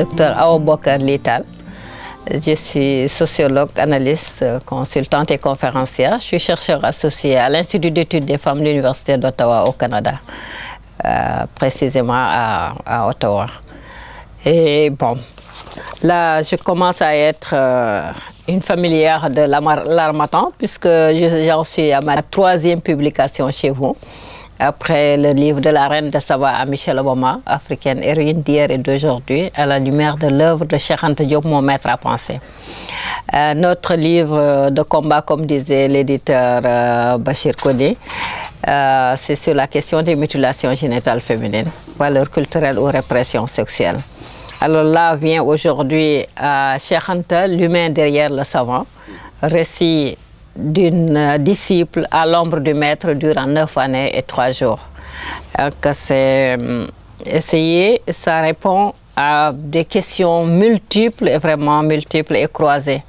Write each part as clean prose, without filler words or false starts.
Dr Awa Bocar Lital. Je suis sociologue, analyste, consultante et conférencière. Je suis chercheur associé à l'Institut d'études des femmes de l'Université d'Ottawa au Canada, précisément à Ottawa. Et bon, là, je commence à être une familière de l'Harmattan, puisque j'en suis à ma 3e publication chez vous, après le livre de la reine de Saba à Michelle Obama, africaine héroïne d'hier et d'aujourd'hui, à la lumière de l'œuvre de Cheikh Anta Diop, mon maître à penser. Notre livre de combat, comme disait l'éditeur Bachir Kodé, c'est sur la question des mutilations génitales féminines, valeurs culturelles ou répression sexuelle. Alors là vient aujourd'hui Cheikh Anta, l'humain derrière le savant, récit d'une disciple à l'ombre du maître durant 9 années et 3 jours. C'est essayer, ça répond à des questions multiples et vraiment multiples et croisées.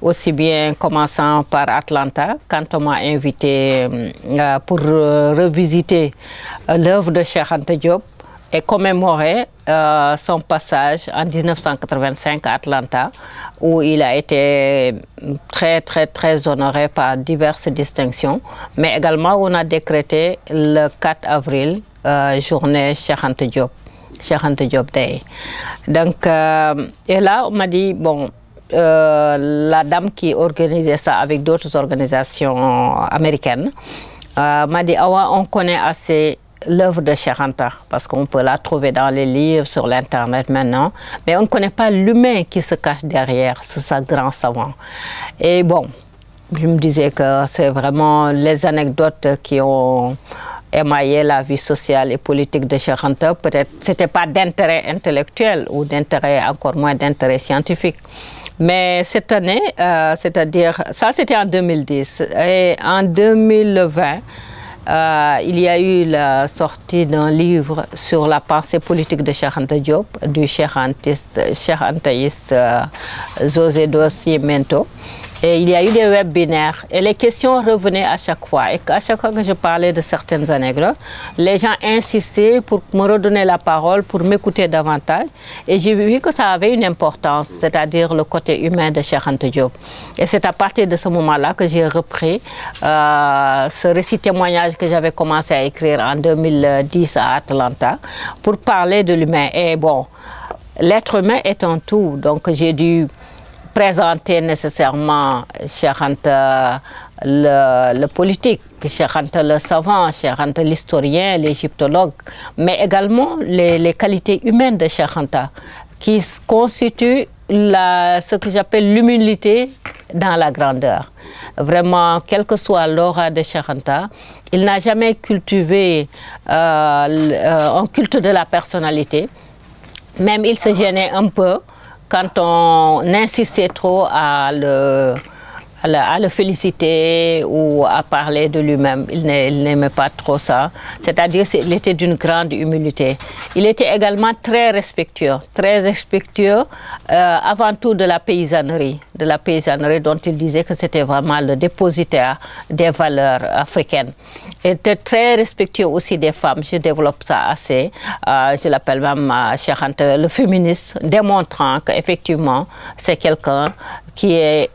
Aussi bien commençant par Atlanta, quand on m'a invité pour revisiter l'œuvre de Cheikh Anta Diop et commémorer son passage en 1985 à Atlanta, où il a été très honoré par diverses distinctions, mais également on a décrété le 4 avril, journée Cheikh Anta Diop, Cheikh Anta Diop Day. Donc, et là, on m'a dit, bon, la dame qui organisait ça avec d'autres organisations américaines, m'a dit, Awa, on connaît assez l'œuvre de Cheikh Anta, parce qu'on peut la trouver dans les livres, sur l'Internet maintenant, mais on ne connaît pas l'humain qui se cache derrière ce grand savant. Et bon, je me disais que c'est vraiment les anecdotes qui ont émaillé la vie sociale et politique de Cheikh Anta. Peut-être que ce n'était pas d'intérêt intellectuel ou d'intérêt, encore moins d'intérêt scientifique. Mais cette année, c'est-à-dire, ça c'était en 2010, et en 2020, il y a eu la sortie d'un livre sur la pensée politique de Cheikh Anta Diop, du Cheikh Antaïste José Dossier Mento. Et il y a eu des webinaires et les questions revenaient à chaque fois. Et à chaque fois que je parlais de certaines anecdotes, les gens insistaient pour me redonner la parole, pour m'écouter davantage. Et j'ai vu que ça avait une importance, c'est-à-dire le côté humain de Cheikh Anta Diop. Et c'est à partir de ce moment-là que j'ai repris ce récit témoignage que j'avais commencé à écrire en 2010 à Atlanta pour parler de l'humain. Et bon, l'être humain est un tout, donc j'ai dû présenter nécessairement Cheikh Anta le politique, Cheikh Anta le savant, Cheikh Anta l'historien, l'égyptologue, mais également les qualités humaines de Cheikh Anta qui constituent ce que j'appelle l'humilité dans la grandeur. Vraiment, quelle que soit l'aura de Cheikh Anta, il n'a jamais cultivé un culte de la personnalité. Même il se gênait un peu quand on insistait trop à le féliciter ou à parler de lui-même. Il n'aimait pas trop ça. C'est-à-dire qu'il était d'une grande humilité. Il était également très respectueux avant tout de la paysannerie dont il disait que c'était vraiment le dépositaire des valeurs africaines. Il était très respectueux aussi des femmes, je développe ça assez. Je l'appelle même Cheikh Anta le féministe, démontrant qu'effectivement c'est quelqu'un qui est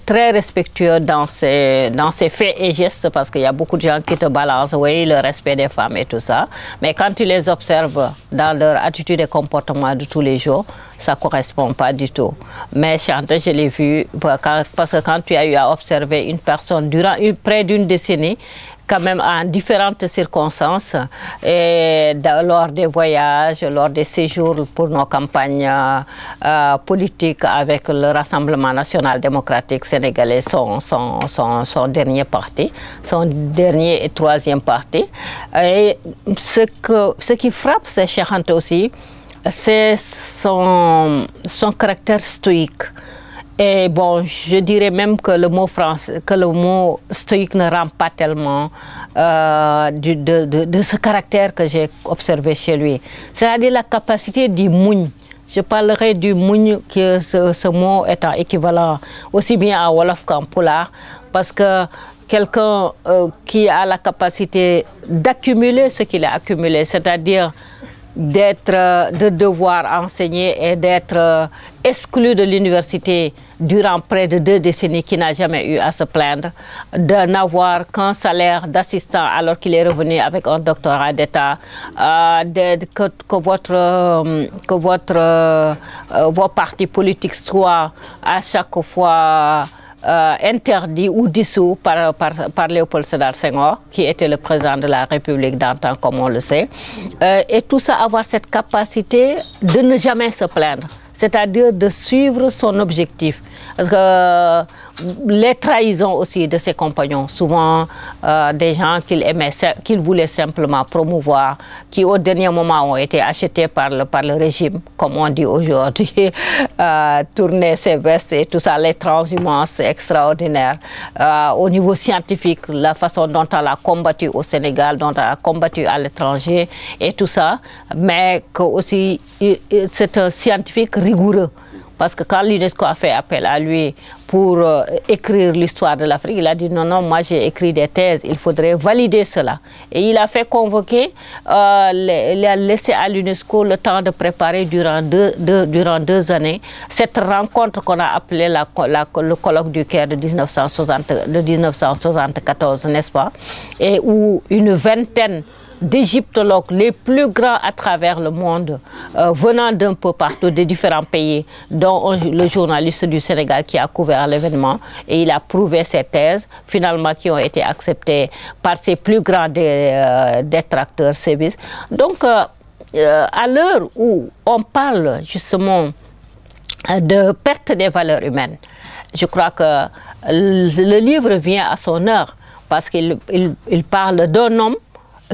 très respectueux dans ses faits et gestes, parce qu'il y a beaucoup de gens qui te balancent, oui, le respect des femmes et tout ça. Mais quand tu les observes dans leur attitude et comportement de tous les jours, ça ne correspond pas du tout. Mais Cheikh Anta, je l'ai vu, parce que quand tu as eu à observer une personne durant près d'une décennie, quand même en différentes circonstances, et lors des voyages, lors des séjours pour nos campagnes politiques avec le Rassemblement national démocratique sénégalais, son dernier parti, son dernier et 3e parti. Et ce qui frappe c'est Cheikh Anta aussi, c'est son caractère stoïque. Et bon, je dirais même que le mot stoïque ne rend pas tellement de ce caractère que j'ai observé chez lui. C'est-à-dire la capacité du mougne. Je parlerai du mougne, que ce mot étant équivalent aussi bien à Wolof qu'en Pulaar, parce que quelqu'un qui a la capacité d'accumuler ce qu'il a accumulé, c'est-à-dire de devoir enseigner et d'être exclu de l'université durant près de 2 décennies, qui n'a jamais eu à se plaindre, de n'avoir qu'un salaire d'assistant alors qu'il est revenu avec un doctorat d'État, que vos partis politiques soient à chaque fois interdit ou dissous par Léopold Sédar Senghor, qui était le président de la République d'antan, comme on le sait. Et tout ça, avoir cette capacité de ne jamais se plaindre, c'est-à-dire de suivre son objectif. Parce que les trahisons aussi de ses compagnons, souvent des gens qu'il voulait simplement promouvoir, qui au dernier moment ont été achetés par le régime, comme on dit aujourd'hui, tourner ses vestes et tout ça, les transhumances extraordinaires. Au niveau scientifique, la façon dont elle a combattu au Sénégal, dont elle a combattu à l'étranger et tout ça, mais que aussi c'est un scientifique rigoureux. Parce que quand l'UNESCO a fait appel à lui pour écrire l'histoire de l'Afrique, il a dit non, moi j'ai écrit des thèses, il faudrait valider cela. Et il a fait convoquer, il a laissé à l'UNESCO le temps de préparer durant deux années cette rencontre qu'on a appelée le colloque du Caire de 1974, n'est-ce pas? Et où une vingtaine d'égyptologues les plus grands à travers le monde, venant d'un peu partout, des différents pays, dont le journaliste du Sénégal qui a couvert l'événement, et il a prouvé ses thèses, finalement qui ont été acceptées par ses plus grands détracteurs sévices. Donc, à l'heure où on parle justement de perte des valeurs humaines, je crois que le livre vient à son heure, parce qu'il parle d'un homme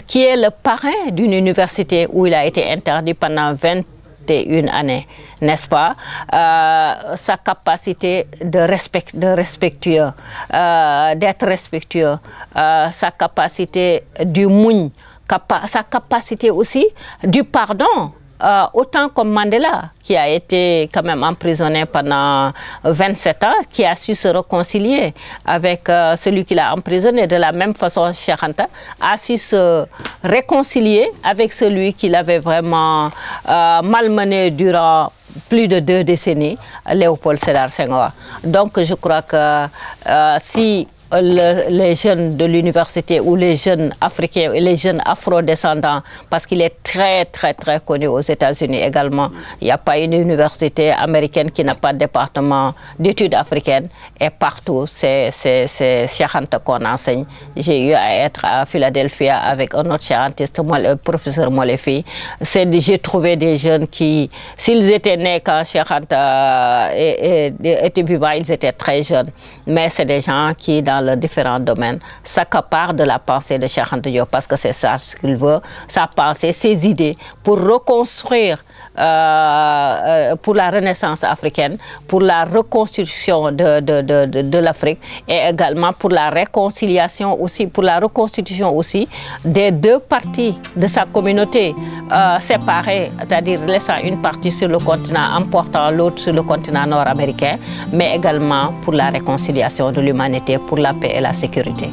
qui est le parrain d'une université où il a été interdit pendant 21 années, n'est-ce pas? Sa capacité d'être respectueux, sa capacité du mougne, sa capacité aussi du pardon. Autant comme Mandela, qui a été quand même emprisonné pendant 27 ans, qui a su se réconcilier avec celui qui l'a emprisonné. De la même façon, Cheikh Anta a su se réconcilier avec celui qui l'avait vraiment malmené durant plus de 2 décennies, Léopold Sédar Senghor. Donc je crois que si les jeunes de l'université ou les jeunes africains et les jeunes afro-descendants, parce qu'il est très connu aux États-Unis également. Il n'y a pas une université américaine qui n'a pas de département d'études africaines, et partout c'est Cheikh Anta qu'on enseigne. J'ai eu à être à Philadelphie avec un autre scientiste, le professeur Molefi. J'ai trouvé des jeunes qui, s'ils étaient nés quand Cheikh Anta était vivant, ils étaient très jeunes. Mais c'est des gens qui, dans leurs différents domaines, s'accaparent de la pensée de Cheikh Anta Diop, parce que c'est ça ce qu'il veut, sa pensée, ses idées, pour reconstruire, pour la renaissance africaine, pour la reconstruction de l'Afrique, et également pour la réconciliation aussi, pour la reconstitution aussi des 2 parties de sa communauté séparées, c'est-à-dire laissant une partie sur le continent, emportant l'autre sur le continent nord-américain, mais également pour la réconciliation de l'humanité, pour la paix et la sécurité.